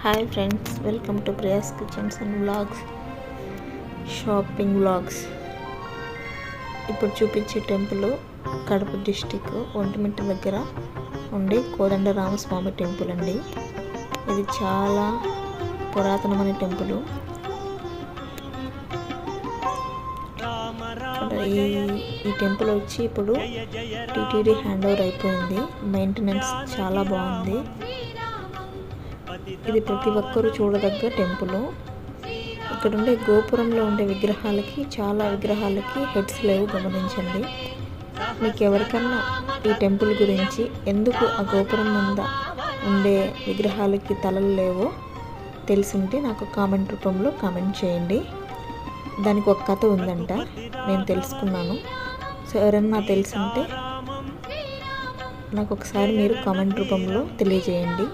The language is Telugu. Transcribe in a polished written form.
Hi friends, welcome to Priya's kitchens and vlogs, shopping vlogs. ఇప్పుడు చూపించే టెంపుల్ కడప డిస్టిక్ ఒంటిమిట్ట దగ్గర ఉండే కోదండరామస్వామి టెంపుల్ అండి. ఇది చాలా పురాతనమైన టెంపుల్. ఈ టెంపుల్ వచ్చి ఇప్పుడు టీటీడీ హ్యాండ్ ఓవర్ అయిపోయింది. మెయింటెనెన్స్ చాలా బాగుంది. ఇది ప్రతి ఒక్కరూ చూడదగ్గ టెంపుల్. ఇక్కడ ఉండే గోపురంలో ఉండే చాలా విగ్రహాలకి హెడ్స్ లేవు, గమనించండి. మీకు ఎవరికన్నా ఈ టెంపుల్ గురించి, ఎందుకు ఆ గోపురం ముంద ఉండే విగ్రహాలకి తలలు లేవో తెలిసింటే నాకు కామెంట్ రూపంలో కామెంట్ చేయండి. దానికి ఒక కథ ఉందంట, నేను తెలుసుకున్నాను. సో ఎవరన్నా తెలుసుంటే నాకు ఒకసారి మీరు కామెంట్ రూపంలో తెలియజేయండి.